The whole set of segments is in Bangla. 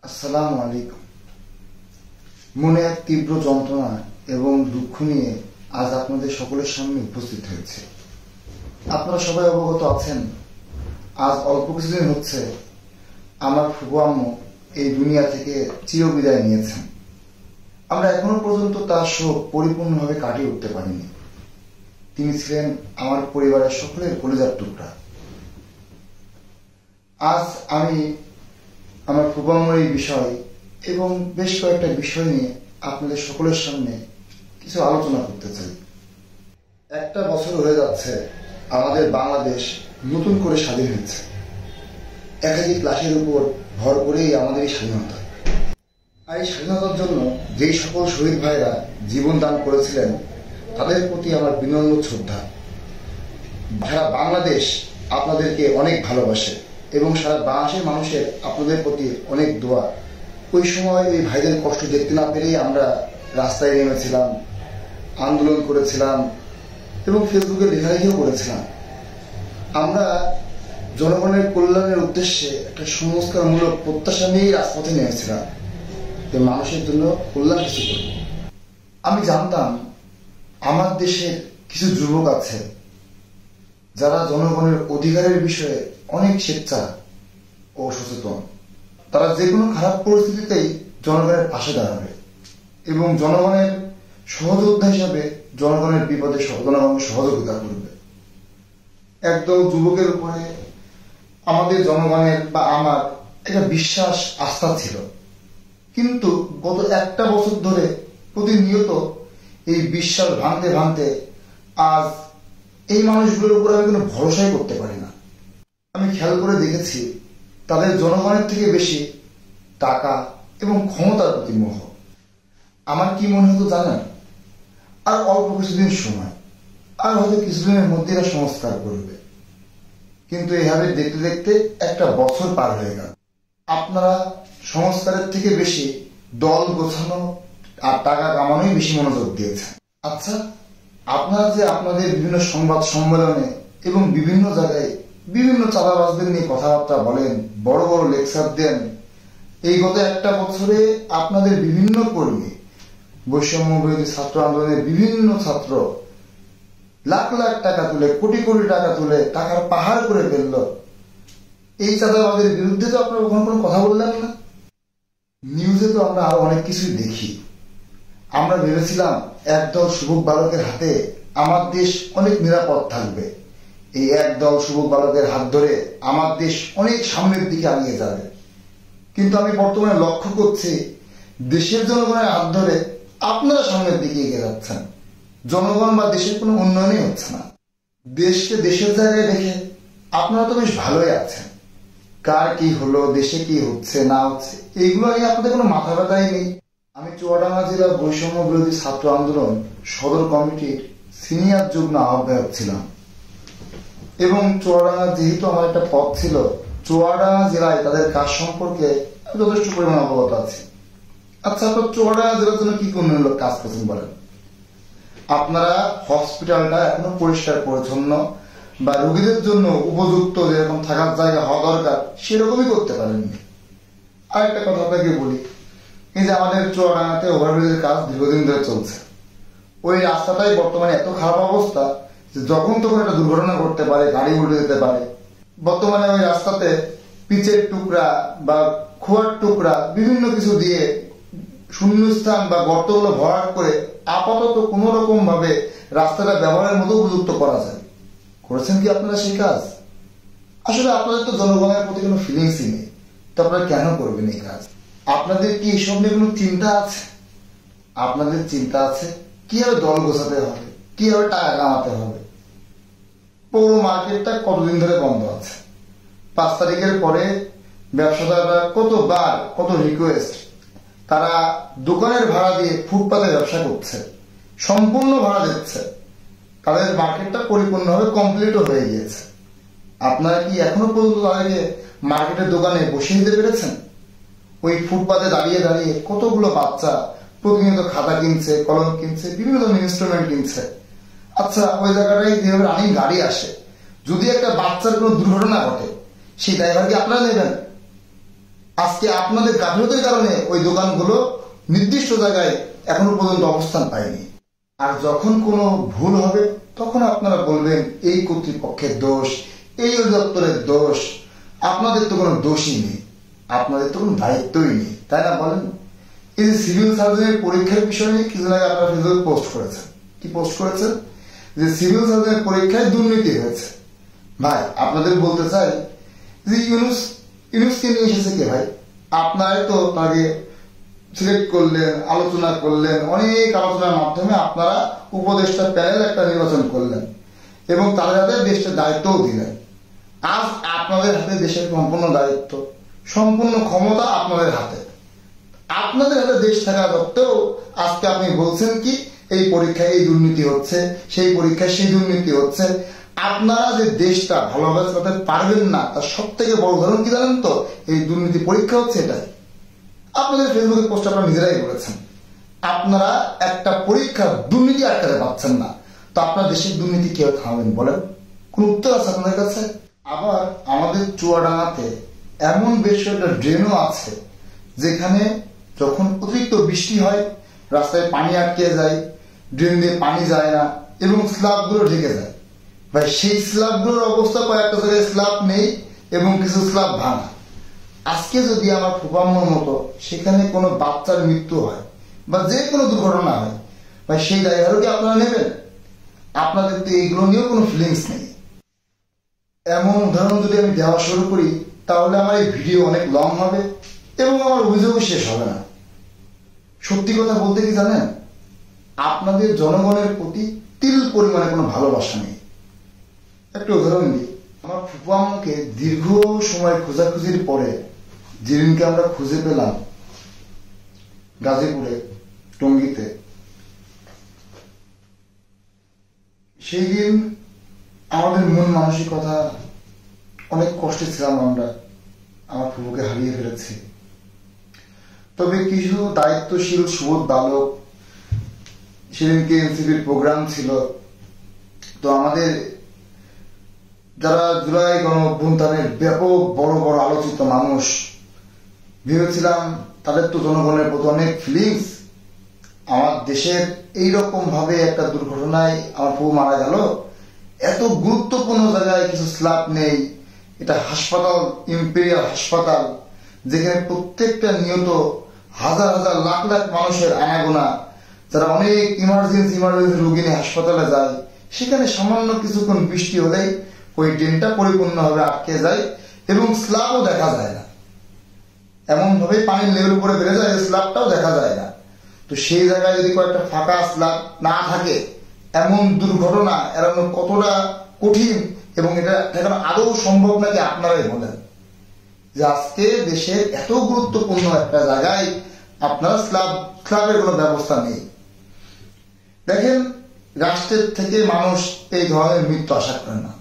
আসসালামু আলাইকুম। মনে এক তীব্র যন্ত্রণা এবং দুঃখ নিয়ে আজ আপনাদের সকলের সামনে উপস্থিত হয়েছে। আপনারা সবাই অবগত আছেন, আজ অল্প কিছুদিন হচ্ছে আমার ফুফু আম্মু এই দুনিয়া থেকে চিরবিদায় নিয়েছেন। আমরা এখনো পর্যন্ত তার শোক পরিপূর্ণভাবে কাটিয়ে উঠতে পারিনি। তিনি ছিলেন আমার পরিবারের সকলের কলিজার টুকরা। আজ আমি আমার ফুফু আম্মুর এই বিষয় এবং বেশ কয়েকটা বিষয় নিয়ে আপনাদের সকলের সামনে কিছু আলোচনা করতে চাই। একটা বছর হয়ে যাচ্ছে আমাদের বাংলাদেশ নতুন করে স্বাধীন হয়েছে। একাধিক লাশের উপর ভর করেই আমাদের এই স্বাধীনতা। আর এই স্বাধীনতার জন্য যেই সকল শহীদ ভাইরা জীবন দান করেছিলেন তাদের প্রতি আমার বিনম্র শ্রদ্ধা। সারা বাংলাদেশ আপনাদেরকে অনেক ভালোবাসে এবং সারা বাংলাদেশের মানুষের আপনাদের প্রতি অনেক দোয়া। ওই সময় ওই ভাইদের কষ্ট দেখতে না পেরেই আমরা রাস্তায় নেমেছিলাম, আন্দোলন করেছিলাম এবং ফেসবুকে লেখালেখিও করেছিলাম। আমরা জনগণের কল্যাণের উদ্দেশ্যে একটা সংস্কারমূলক প্রত্যাশা নিয়েই রাজপথে নেমেছিলাম যে মানুষের জন্য কল্যাণ কিছু করব। আমি জানতাম আমার দেশের কিছু যুবক আছে যারা জনগণের অধিকারের বিষয়ে অনেক স্বেচ্ছা ও সচেতন। তারা যে কোনো খারাপ পরিস্থিতিতেই জনগণের পাশে দাঁড়াবে এবং জনগণের সহযোদ্ধা হিসাবে জনগণের বিপদে জনগণকে সহযোগিতা করবে। একদল যুবকের উপরে আমাদের জনগণের বা আমার একটা বিশ্বাস আস্থা ছিল, কিন্তু গত একটা বছর ধরে প্রতিনিয়ত এই বিশ্বাস ভাঙতে ভাঙতে আজ এই মানুষগুলোর উপর আমি কোনো ভরসাই করতে পারি না। আমি খেয়াল করে দেখেছি তাদের জনগণের থেকে বেশি টাকা এবং ক্ষমতার প্রতি মোহ। আমার কি মনে হতো জানেন, আর অল্প কিছুদিন সময়, আর হয়তো কিছুদিনের মধ্যে এরা সংস্কার করবে। কিন্তু এভাবে দেখতে দেখতে একটা বছর পার হয়ে গেল। আপনারা সংস্কারের থেকে বেশি দল গোছানো আর টাকা কামানোই বেশি মনোযোগ দিয়েছেন। আচ্ছা, আপনারা যে আপনাদের বিভিন্ন সংবাদ সম্মেলনে এবং বিভিন্ন জায়গায় বিভিন্ন চাঁদাবাজদের নিয়ে কথাবার্তা বলেন, বড় বড় লেকচার দেন, এই গত একটা বছরে আপনাদের বিভিন্ন কর্মী, বৈষম্য বিরোধী ছাত্র আন্দোলনের বিভিন্ন ছাত্র লাখ লাখ টাকা তুলে, কোটি কোটি টাকা তুলে টাকার পাহাড় করে ফেলল। এই চাঁদাবাজের বিরুদ্ধে তো আপনারা কখনো কোনো কথা বললেন না। নিউজে তো আমরা আরো অনেক কিছুই দেখি। আমরা ভেবেছিলাম একদল যুবক বালকের হাতে আমার দেশ অনেক নিরাপদ থাকবে, এই একদল যুবক বালকের হাত ধরে আমার দেশ অনেক সামনের দিকে এগিয়ে যাবে। কিন্তু আমি বর্তমানে লক্ষ্য করছি দেশের জনগণের হাত ধরে আপনারা সামনের দিকে এগিয়ে যাচ্ছেন। জনগণ বা দেশের কোনো উন্নয়নই হচ্ছে না। দেশকে দেশের জায়গায় রেখে আপনারা তো বেশ ভালোই আছেন। কার কি হলো, দেশে কি হচ্ছে না হচ্ছে এইগুলো নিয়ে আপনাদের কোনো মাথা ব্যথাই নেই। আমি চুয়াডাঙ্গা জেলা বৈষম্য বিরোধী ছাত্র আন্দোলন সদর কমিটির সিনিয়র যুগ্ম আহ্বায়ক ছিলাম এবং চুয়াডাঙ্গা যেহেতু আমার একটা পদ ছিল, চুয়াডাঙ্গা জেলায় তাদের কাজ সম্পর্কে যথেষ্ট পরিমাণ অবগত আছি। আচ্ছা, আপনার চুয়াডাঙ্গা জেলার জন্য কি উন্নয়নমূলক কাজ করছেন বলেন? আপনারা হসপিটালটা এখনো পরিষ্কার পরিচ্ছন্ন বা রোগীদের জন্য উপযুক্ত যেরকম থাকার জায়গা হওয়া দরকার সেরকমই করতে পারেননি। আরেকটা কথা আপনাকে বলি, এই যে আমাদের চুয়াডাঙ্গাতে ওভারব্রিজের কাজ দীর্ঘদিন ধরে চলছে, ওই রাস্তাটাই বর্তমানে এত খারাপ অবস্থা যে যখন তখন একটা দুর্ঘটনা ঘটতে পারে, গাড়ি উল্টে যেতে পারে। বর্তমানে ওই রাস্তাতে পিচের টুকরা বা খোয়ার টুকরা বিভিন্ন কিছু দিয়ে শূন্যস্থান বা গর্তগুলো ভরাট করে আপাতত কোন রকম ভাবে রাস্তাটা ব্যবহারের মতো উপযুক্ত করা যায়। করেছেন কি আপনারা সেই কাজ? আসলে আপনাদের তো জনগণের প্রতি কোনো ফিলিংসই নেই, তো আপনারা কেন করবেন এই কাজ? আপনাদের কি এসব নিয়ে কোনো চিন্তা আছে? আপনাদের চিন্তা আছে কিভাবে দল গোছাতে হবে, কিভাবে টাকা কামাতে হবে। পৌর মার্কেটটা কতদিন ধরে বন্ধ আছে, 5 তারিখের পরে ব্যবসাদাররা কতবার কত রিকোয়েস্ট, তারা দোকানের ভাড়া দিয়ে ফুটপাতে ব্যবসা করছে, সম্পূর্ণ ভাড়া দিচ্ছে, তাদের মার্কেটটা পরিপূর্ণভাবে কমপ্লিটও হয়ে গিয়েছে। আপনারা কি এখনো পর্যন্ত তাদেরকে মার্কেটের দোকানে বসিয়ে দিতে পেরেছেন? ওই ফুটপাতে দাঁড়িয়ে দাঁড়িয়ে কতগুলো বাচ্চা প্রতিনিয়ত খাতা কিনছে, কলম কিনছে, বিভিন্ন ধরনের ইনস্ট্রুমেন্ট কিনছে। আচ্ছা, ওই জায়গাটায় যেভাবে রানিং গাড়ি আসে, যদি একটা বাচ্চার কোনো দুর্ঘটনা ঘটে সেই ড্রাইভার কি আপনারা নেবেন? আজকে আপনাদের গাফিলতির কারণে ওই দোকানগুলো নির্দিষ্ট জায়গায় এখনো পর্যন্ত অবস্থান পায়নি। আর যখন কোনো ভুল হবে তখন আপনারা বলবেন এই কর্তৃপক্ষের দোষ, এই অধিদপ্তরের দোষ। আপনাদের তো কোনো দোষই নেই, আপনাদের তো কোনো দায়িত্বই নেই, তাই না বলেন? এই যে সিভিল সার্জনের পরীক্ষার বিষয় নিয়ে কিছুদিন আগে আপনারা ফেসবুকে পোস্ট করেছেন। কি পোস্ট করেছেন? যে সিভিল সার্জনের পরীক্ষায় দুর্নীতি হয়েছে। ভাই আপনাদের বলতে চাই যে ইউনুসকে নিয়ে এসেছে কে ভাই? আপনারাই তো তাকে সিলেক্ট করলেন, আলোচনা করলেন, অনেক আলোচনার মাধ্যমে আপনারা উপদেষ্টা প্যানেল একটা নির্বাচন করলেন এবং তাদের হাতে দেশের দায়িত্বও দিলেন। আজ আপনাদের হাতে দেশের সম্পূর্ণ দায়িত্ব, সম্পূর্ণ ক্ষমতা আপনাদের হাতে। আপনাদের হাতে দেশ থাকা সত্ত্বেও আজকে আপনি বলছেন কি এই পরীক্ষায় এই দুর্নীতি হচ্ছে, সেই পরীক্ষায় সেই দুর্নীতি হচ্ছে। আপনারা যে দেশটা ভালোভাবে চালাতে পারবেন না তার সব থেকে বড় উদাহরণ কি জানেন তো? এই দুর্নীতি পরীক্ষা হচ্ছে এটাই। আপনাদের ফেসবুকে পোস্ট আপনারা নিজেরাই বলেছেন আপনারা একটা পরীক্ষার দুর্নীতি আটকাতে পারছেন না, তো আপনার দেশের দুর্নীতি কেউ থামাবেন বলেন? কোন উত্তর আছে আপনাদের কাছে? আবার আমাদের চুয়াডাঙ্গাতে এমন বেশ একটা ড্রেনও আছে যেখানে যখন অতিরিক্ত বৃষ্টি হয় রাস্তায় পানি আটকে যায়, ড্রেন দিয়ে পানি যায় না এবং স্ল্যাবগুলো ঢেকে যায়। ভাই সেই স্ল্যাবগুলোর অবস্থা কয়েকটা জায়গায় স্ল্যাব নেই এবং কিছু স্ল্যাব ভাঙা। আজকে যদি আমার ফুফাম্মর মতো সেখানে কোনো বাচ্চার মৃত্যু হয় বা যে কোনো দুর্ঘটনা হয়, ভাই সেই দায়ভারও কি আপনারা নেবেন? আপনাদের তো এইগুলো নিয়েও কোনো ফিলিংস নেই। এমন উদাহরণ যদি আমি দেওয়া শুরু করি তাহলে আমার এই ভিডিও অনেক লং হবে এবং আমার অভিযোগও শেষ হবে না। সত্যি কথা বলতে কি জানেন, আপনাদের জনগণের প্রতি তিল পরিমাণে কোনো ভালোবাসা নেই। একটা উদাহরণ দিই, আমার ফুফু আম্মুকে দীর্ঘ সময় খোঁজাখুঁজির পরে যেদিনকে আমরা খুঁজে পেলাম গাজীপুরে টঙ্গীতে, সেই দিন আমাদের মন মানসিকতা অনেক কষ্টে ছিলাম। আমরা আমার ফুফুকে হারিয়ে ফেলেছি। তবে কিছু দায়িত্বশীল সুবোধ বালক, সেদিনকে এনসিপির প্রোগ্রাম ছিল, তো আমাদের যারা জুলাই গণঅভ্যুত্থানের ব্যাপক বড় বড় আলোচিত মানুষ, ভেবেছিলাম তাদের তো জনগণের প্রতি অনেক ফিলিংস। আমার দেশের এইরকম ভাবে একটা দুর্ঘটনায় আমার ফুফু মারা গেল, এত গুরুত্বপূর্ণ জায়গায় কিছু স্ল্যাব নেই। এটা হাসপাতাল, ইম্পেরিয়াল হাসপাতাল, যেখানে প্রত্যেকটা নিয়ত হাজার হাজার লাখ লাখ মানুষের আনাগোনা, যারা অনেক ইমার্জেন্সি রোগী নিয়ে হাসপাতালে যায়, সেখানে সামান্য কিছুক্ষণ বৃষ্টি হলেই ওই ড্রেনটা পরিপূর্ণভাবে আটকে যায় এবং স্ল্যাবও দেখা যায় না। এমন ভাবে পানির লেভেল উপরে বেড়ে যায় স্ল্যাবটাও দেখা যায় না। তো সেই জায়গায় যদি কয়েকটা ফাঁকা স্ল্যাব না থাকে, এমন দুর্ঘটনা এড়ানো কতটা কঠিন এবং এটা এখন আদৌ সম্ভব নাকি আপনারাই বলেন। যে আজকে দেশের এত গুরুত্বপূর্ণ একটা জায়গায় আপনারা স্ল্যাবের কোনো ব্যবস্থা নেই। দেখেন, রাষ্ট্রের থেকে মানুষ এই ধরনের মৃত্যু আশা করে না।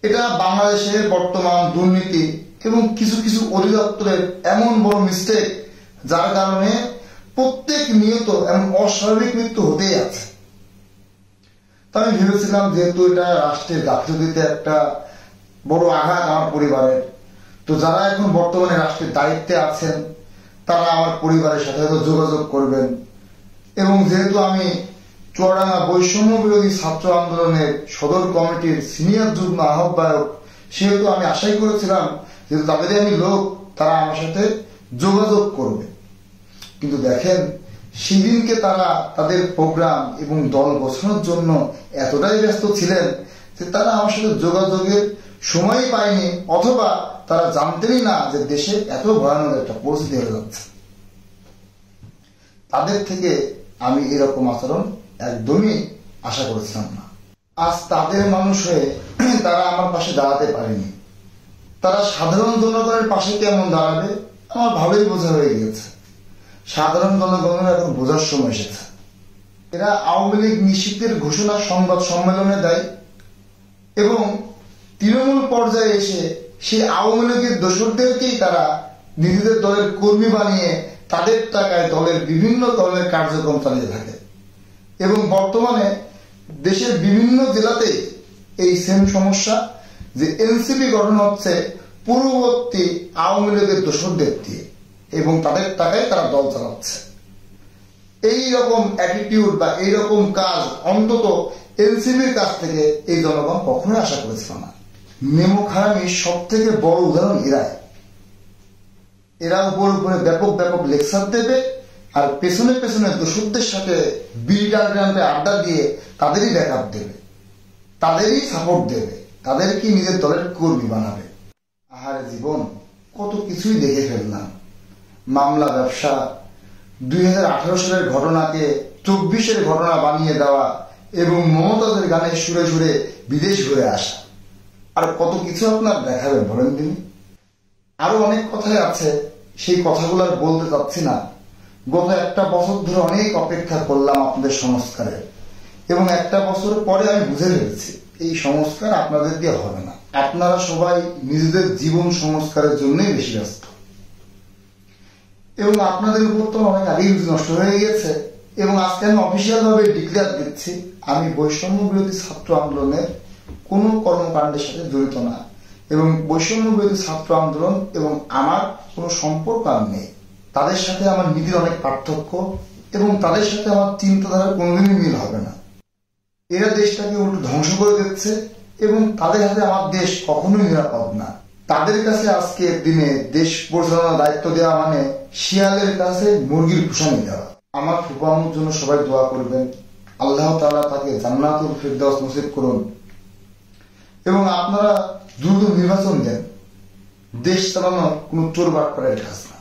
এটা বাংলাদেশের বর্তমান দুর্নীতি এবং কিছু কিছু অধিদপ্তরের এমন বড় মিস্টেক, যার কারণে প্রত্যেক নিয়ত এমন অস্বাভাবিক মৃত্যু হতেই আছে। তো আমি ভেবেছিলাম যেহেতু এটা রাষ্ট্রের গাফিলতিতে একটা বড় আঘাত আমার পরিবারের, তো যারা এখন বর্তমানে রাষ্ট্রের দায়িত্বে আছেন তারা আমার পরিবারের সাথে যোগাযোগ করবেন। এবং যেহেতু আমি চুয়াডাঙ্গা বৈষম্য বিরোধী ছাত্র আন্দোলনের সদর কমিটির সিনিয়র যুগ্ম আহ্বায়ক, সেহেতু আমি আশাই করেছিলাম যেহেতু তাদেরই আমি লোক, তারা আমার সাথে যোগাযোগ করবে। কিন্তু দেখেন, সেদিনকে তারা তাদের প্রোগ্রাম এবং দল গোছানোর জন্য এতটাই ব্যস্ত ছিলেন যে তারা আমার সাথে যোগাযোগের সময় পায়নি, অথবা তারা জানতেনই না যে দেশে এত ভয়ানক একটা পরিস্থিতি হয়ে যাচ্ছে। তাদের থেকে আমি এরকম আচরণ একদমই আশা করেছিলাম না। আজ তাদের মানুষ হয়ে তারা আমার পাশে দাঁড়াতে পারেনি। তারা সাধারণ জনগণের পাশে কেমন দাঁড়াবে আমার ভালোই বোঝা হয়ে গিয়েছে। সাধারণ জনগণের এখন বোঝার সময় এসেছে। এরা আওয়ামী লীগ নিষিদ্ধের ঘোষণা সংবাদ সম্মেলনে দেয় এবং তৃণমূল পর্যায়ে এসে সেই আওয়ামী লীগের দোসরদেরকেই তারা নিজেদের দলের কর্মী বানিয়ে তাদের টাকায় দলের বিভিন্ন ধরনের কার্যক্রম চালিয়ে থাকে। এবং বর্তমানে দেশের বিভিন্ন জেলাতে এই সেম সমস্যা, যে এনসিপি গঠন হচ্ছে পূর্ববর্তী আওয়ামী লীগের দোসরদের দিয়ে, এবং তাদের টাকায় তারা দল চালাচ্ছে। এই রকম অ্যাটিটিউড বা এইরকম কাজ অন্তত এনসিপির কাছ থেকে এই জনগণ কখনোই আশা করেছিল না। মেমো খারামির সব থেকে বড় উদাহরণ এরা উপরে ব্যাপক ব্যাপক লেকচার দেবে, আর পেছনে পেছনে দোসরদের সাথে বিড়ি আড্ডা দিয়ে তাদেরই ব্যাকআপ দেবে, তাদেরই সাপোর্ট দেবে, তাদেরকে নিজের দলের কর্মী বানাবে। আহারে জীবন, কত কিছুই দেখে ফেললাম। মামলা, ব্যবসা, 2018 সালের ঘটনাকে 24-এর ঘটনা বানিয়ে দেওয়া, এবং মমতাজের গানের সুরে সুরে বিদেশ ঘুরে আসা, আর কত কিছু আপনার দেখাবেন বলেন তিনি। আরো অনেক কথাই আছে, সেই কথাগুলো আর বলতে চাচ্ছি না। গত একটা বছর ধরে অনেক অপেক্ষা করলাম আপনাদের সংস্কারের, এবং একটা বছর পরে আমি বুঝে ফেলেছি এই সংস্কার আপনাদের দিয়ে হবে না। আপনারা সবাই নিজেদের জীবন সংস্কারের জন্যই বেশি ব্যস্ত, এবং আপনাদের উপর তো অনেক আগেই নষ্ট হয়ে গিয়েছে। এবং আজকে আমি অফিসিয়াল ভাবে ডিক্লেয়ার দিচ্ছি, আমি বৈষম্য বিরোধী ছাত্র আন্দোলনের কোনো কর্মকাণ্ডের সাথে জড়িত না, এবং বৈষম্য বিরোধী ছাত্র আন্দোলন এবং আমার কোনো সম্পর্ক আর নেই। তাদের সাথে আমার নীতির অনেক পার্থক্য, এবং তাদের সাথে আমার চিন্তাধারার কোনোদিনই মিল হবে না। এরা দেশটাকে উল্টো ধ্বংস করে দিচ্ছে, এবং তাদের হাতে আমার দেশ কখনোই নিরাপদ না। তাদের কাছে আজকে দিনে দেশ পরিচালনার দায়িত্ব দেওয়া মানে শিয়ালের কাছে মুরগির খুশানি দেওয়া। আমার ফুফামুর জন্য সবাই দোয়া করবেন, আল্লাহ তাআলা তাকে জান্নাতুল ফিরদাউস নসিব করুন, এবং আপনারা দ্রুত নির্বাচন দেন। দেশ চালানো কোনো চোর বাটপারের কাজ না।